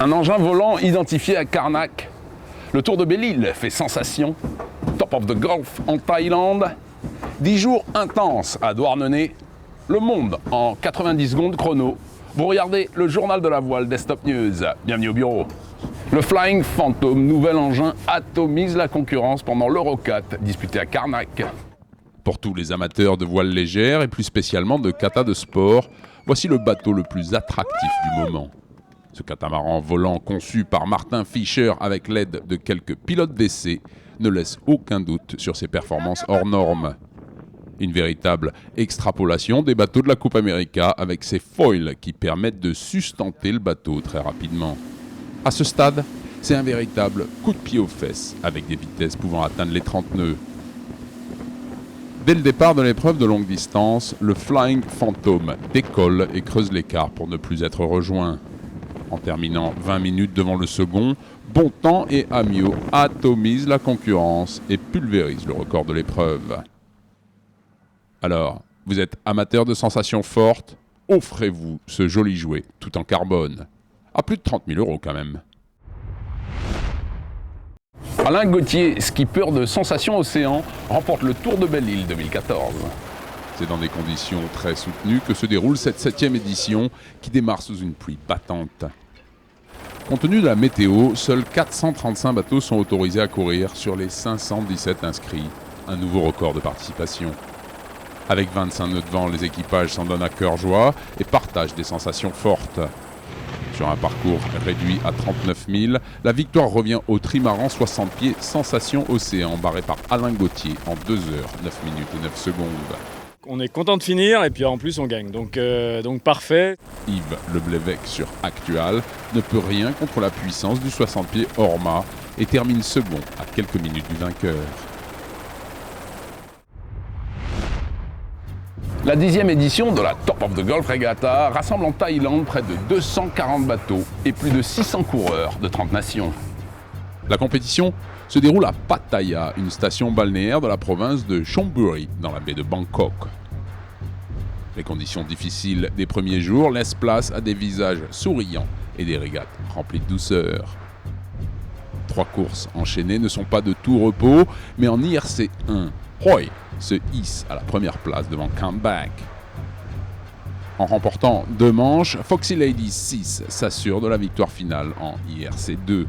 Un engin volant identifié à Karnak. Le Tour de Belle-Île fait sensation. Top of the Gulf en Thaïlande. 10 jours intenses à Douarnenez. Le monde en 90 secondes chrono. Vous regardez le journal de la voile des Stop News. Bienvenue au bureau. Le Flying Phantom, nouvel engin, atomise la concurrence pendant l'Euro 4 disputé à Karnak. Pour tous les amateurs de voile légère et plus spécialement de kata de sport, voici le bateau le plus attractif du moment. Ce catamaran volant conçu par Martin Fischer avec l'aide de quelques pilotes d'essai ne laisse aucun doute sur ses performances hors normes. Une véritable extrapolation des bateaux de la Coupe América avec ses foils qui permettent de sustenter le bateau très rapidement. À ce stade, c'est un véritable coup de pied aux fesses avec des vitesses pouvant atteindre les 30 nœuds. Dès le départ de l'épreuve de longue distance, le Flying Phantom décolle et creuse l'écart pour ne plus être rejoint. En terminant 20 minutes devant le second, Bontemps et Amiot atomisent la concurrence et pulvérisent le record de l'épreuve. Alors, vous êtes amateur de sensations fortes? Offrez-vous ce joli jouet tout en carbone. À plus de 30 000 € quand même. Alain Gauthier, skipper de Sensation Océan, remporte le Tour de Belle-Île 2014. C'est dans des conditions très soutenues que se déroule cette 7e édition qui démarre sous une pluie battante. Compte tenu de la météo, seuls 435 bateaux sont autorisés à courir sur les 517 inscrits, un nouveau record de participation. Avec 25 nœuds de vent, les équipages s'en donnent à cœur joie et partagent des sensations fortes. Sur un parcours réduit à 39 000, la victoire revient au trimaran 60 pieds Sensation Océan, barré par Alain Gauthier en 2 heures, 9 minutes et 9 secondes. On est content de finir et puis en plus on gagne, donc parfait. Yves Leblévec sur Actual ne peut rien contre la puissance du 60 pieds Orma et termine second à quelques minutes du vainqueur. La 10e édition de la Top of the Gulf Regatta rassemble en Thaïlande près de 240 bateaux et plus de 600 coureurs de 30 nations. La compétition se déroule à Pattaya, une station balnéaire de la province de Chonburi, dans la baie de Bangkok. Les conditions difficiles des premiers jours laissent place à des visages souriants et des régates remplies de douceur. 3 courses enchaînées ne sont pas de tout repos, mais en IRC 1, Hoi se hisse à la première place devant Comeback. En remportant 2 manches, Foxy Lady 6 s'assure de la victoire finale en IRC 2.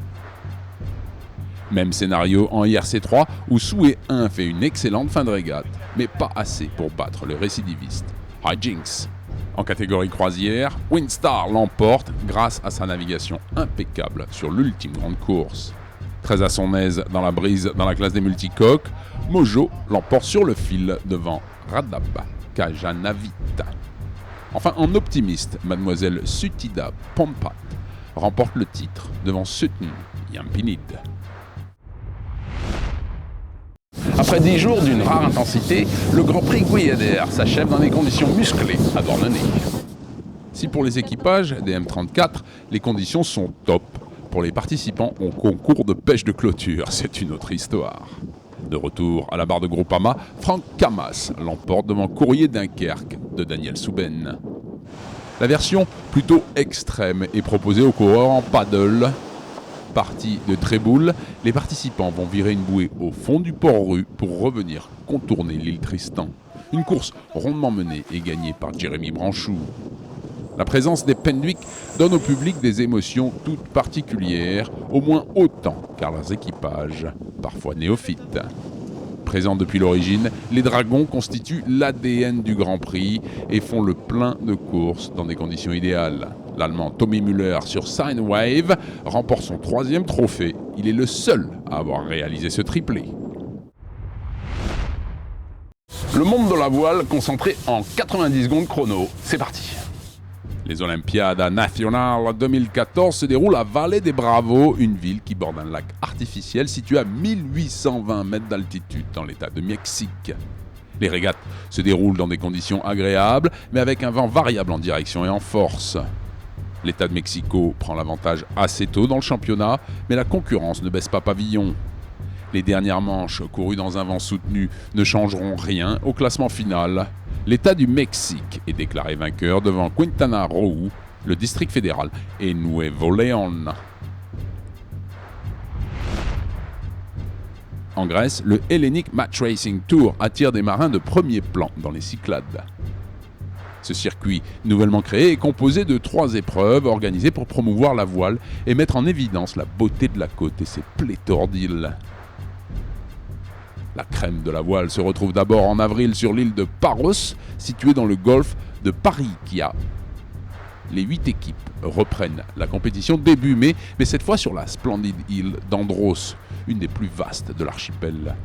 Même scénario en IRC 3 où Souhait 1 fait une excellente fin de régate, mais pas assez pour battre le récidiviste Hijinks. En catégorie croisière, Windstar l'emporte grâce à sa navigation impeccable sur l'ultime grande course. Très à son aise dans la brise dans la classe des multicoques, Mojo l'emporte sur le fil devant Radab Kajanavita. Enfin, en optimiste, mademoiselle Sutida Pompat remporte le titre devant Sutton Yampinid. Après 10 jours d'une rare intensité, le Grand Prix Guyader s'achève dans des conditions musclées à Douarnenez. Si pour les équipages des M34, les conditions sont top, pour les participants au concours de pêche de clôture, c'est une autre histoire. De retour à la barre de Groupama, Franck Camas l'emporte devant Courrier Dunkerque de Daniel Souben. La version plutôt extrême est proposée aux coureurs en paddle. Partie de Tréboul, les participants vont virer une bouée au fond du port-rue pour revenir contourner l'île Tristan. Une course rondement menée et gagnée par Jérémy Branchou. La présence des Penduic donne au public des émotions toutes particulières, au moins autant car leurs équipages, parfois néophytes. Présents depuis l'origine, les Dragons constituent l'ADN du Grand Prix et font le plein de courses dans des conditions idéales. L'Allemand Tommy Müller sur Sine Wave remporte son 3e trophée. Il est le seul à avoir réalisé ce triplé. Le monde de la voile concentré en 90 secondes chrono. C'est parti. Les Olympiades Nacional 2014 se déroulent à Vallée des Bravos, une ville qui borde un lac artificiel situé à 1820 mètres d'altitude dans l'état de Mexique. Les régates se déroulent dans des conditions agréables, mais avec un vent variable en direction et en force. L'État de Mexico prend l'avantage assez tôt dans le championnat, mais la concurrence ne baisse pas pavillon. Les dernières manches, courues dans un vent soutenu, ne changeront rien au classement final. L'État du Mexique est déclaré vainqueur devant Quintana Roo, le district fédéral et Nuevo León. En Grèce, le Hellenic Match Racing Tour attire des marins de premier plan dans les Cyclades. Ce circuit, nouvellement créé, est composé de 3 épreuves organisées pour promouvoir la voile et mettre en évidence la beauté de la côte et ses pléthores d'îles. La crème de la voile se retrouve d'abord en avril sur l'île de Paros, située dans le golfe de Parikia. Les 8 équipes reprennent la compétition début mai, mais cette fois sur la splendide île d'Andros, une des plus vastes de l'archipel.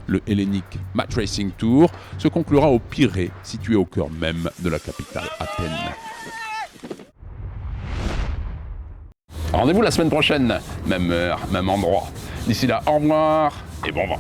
Le Hellenic Match Racing Tour se conclura au Pirée, situé au cœur même de la capitale Athènes. Rendez-vous la semaine prochaine, même heure, même endroit. D'ici là, au revoir et bon vent.